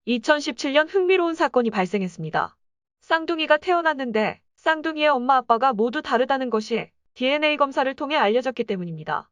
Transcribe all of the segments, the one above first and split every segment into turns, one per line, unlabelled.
2017년 흥미로운 사건이 발생했습니다. 쌍둥이가 태어났는데 쌍둥이의 엄마 아빠가 모두 다르다는 것이 DNA 검사를 통해 알려졌기 때문입니다.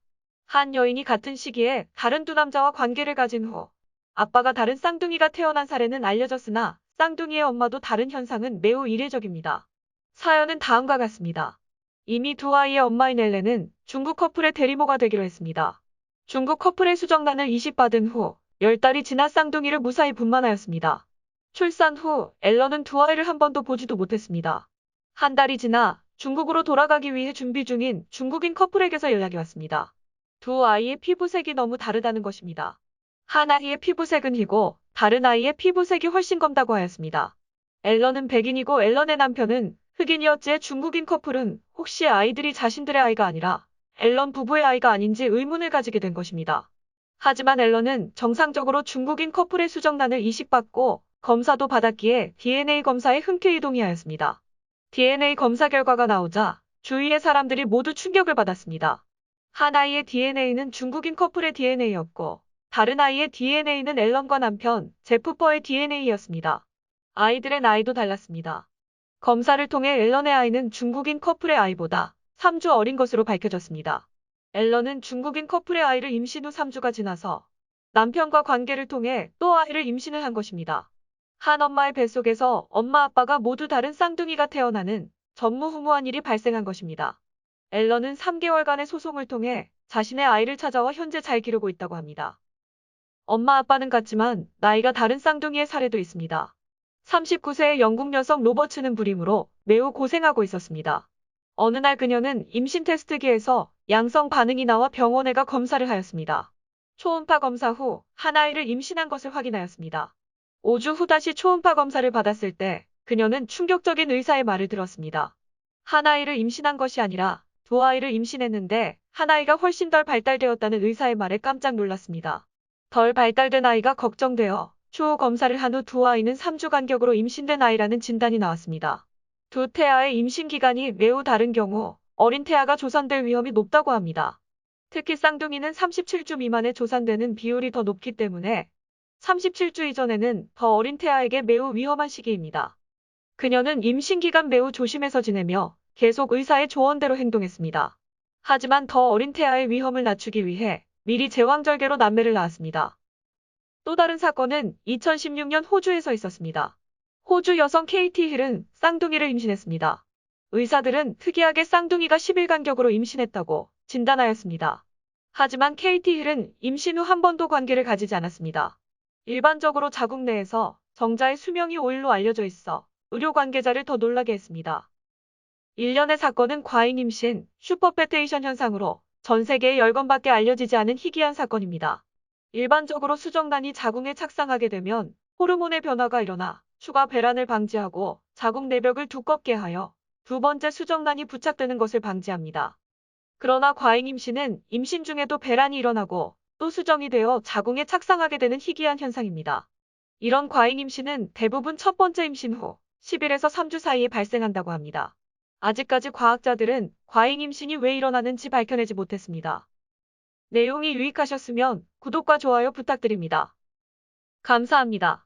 한 여인이 같은 시기에 다른 두 남자와 관계를 가진 후 아빠가 다른 쌍둥이가 태어난 사례는 알려졌으나 쌍둥이의 엄마도 다른 현상은 매우 이례적입니다. 사연은 다음과 같습니다. 이미 두 아이의 엄마인 엘렌은 중국 커플의 대리모가 되기로 했습니다. 중국 커플의 수정란을 이식받은 후 10달이 지나 쌍둥이를 무사히 분만하였습니다. 출산 후 앨런은 두 아이를 한 번도 보지도 못했습니다. 한 달이 지나 중국으로 돌아가기 위해 준비 중인 중국인 커플에게서 연락이 왔습니다. 두 아이의 피부색이 너무 다르다는 것입니다. 한 아이의 피부색은 희고 다른 아이의 피부색이 훨씬 검다고 하였습니다. 앨런은 백인이고 앨런의 남편은 흑인이었지에 중국인 커플은 혹시 아이들이 자신들의 아이가 아니라 앨런 부부의 아이가 아닌지 의문을 가지게 된 것입니다. 하지만 앨런은 정상적으로 중국인 커플의 수정란을 이식받고 검사도 받았기에 DNA 검사에 흔쾌히 동의하였습니다. DNA 검사 결과가 나오자 주위의 사람들이 모두 충격을 받았습니다. 한 아이의 DNA는 중국인 커플의 DNA였고 다른 아이의 DNA는 앨런과 남편 제프퍼의 DNA였습니다. 아이들의 나이도 달랐습니다. 검사를 통해 앨런의 아이는 중국인 커플의 아이보다 3주 어린 것으로 밝혀졌습니다. 앨런은 중국인 커플의 아이를 임신 후 3주가 지나서 남편과 관계를 통해 또 아이를 임신을 한 것입니다. 한 엄마의 뱃속에서 엄마 아빠가 모두 다른 쌍둥이가 태어나는 전무후무한 일이 발생한 것입니다. 앨런은 3개월간의 소송을 통해 자신의 아이를 찾아와 현재 잘 기르고 있다고 합니다. 엄마 아빠는 같지만 나이가 다른 쌍둥이의 사례도 있습니다. 39세의 영국 여성 로버츠는 불임으로 매우 고생하고 있었습니다. 어느 날 그녀는 임신 테스트기에서 양성 반응이 나와 병원에 가 검사를 하였습니다. 초음파 검사 후 한 아이를 임신한 것을 확인하였습니다. 5주 후 다시 초음파 검사를 받았을 때 그녀는 충격적인 의사의 말을 들었습니다. 한 아이를 임신한 것이 아니라 두 아이를 임신했는데 한 아이가 훨씬 덜 발달되었다는 의사의 말에 깜짝 놀랐습니다. 덜 발달된 아이가 걱정되어 추후 검사를 한 후 두 아이는 3주 간격으로 임신된 아이라는 진단이 나왔습니다. 두 태아의 임신 기간이 매우 다른 경우 어린 태아가 조산될 위험이 높다고 합니다. 특히 쌍둥이는 37주 미만에 조산되는 비율이 더 높기 때문에 37주 이전에는 더 어린 태아에게 매우 위험한 시기입니다. 그녀는 임신 기간 매우 조심해서 지내며 계속 의사의 조언대로 행동했습니다. 하지만 더 어린 태아의 위험을 낮추기 위해 미리 제왕절개로 남매를 낳았습니다. 또 다른 사건은 2016년 호주에서 있었습니다. 호주 여성 KT 힐은 쌍둥이를 임신했습니다. 의사들은 특이하게 쌍둥이가 10일 간격으로 임신했다고 진단하였습니다. 하지만 KT 힐은 임신 후 한 번도 관계를 가지지 않았습니다. 일반적으로 자국 내에서 정자의 수명이 5일로 알려져 있어 의료 관계자를 더 놀라게 했습니다. 일련의 사건은 과잉 임신, 슈퍼페테이션 현상으로 전 세계에 10건밖에 알려지지 않은 희귀한 사건입니다. 일반적으로 수정란이 자궁에 착상하게 되면 호르몬의 변화가 일어나 추가 배란을 방지하고 자궁 내벽을 두껍게 하여 두 번째 수정란이 부착되는 것을 방지합니다. 그러나 과잉 임신은 임신 중에도 배란이 일어나고 또 수정이 되어 자궁에 착상하게 되는 희귀한 현상입니다. 이런 과잉 임신은 대부분 첫 번째 임신 후 10일에서 3주 사이에 발생한다고 합니다. 아직까지 과학자들은 과잉 임신이 왜 일어나는지 밝혀내지 못했습니다. 내용이 유익하셨으면 구독과 좋아요 부탁드립니다. 감사합니다.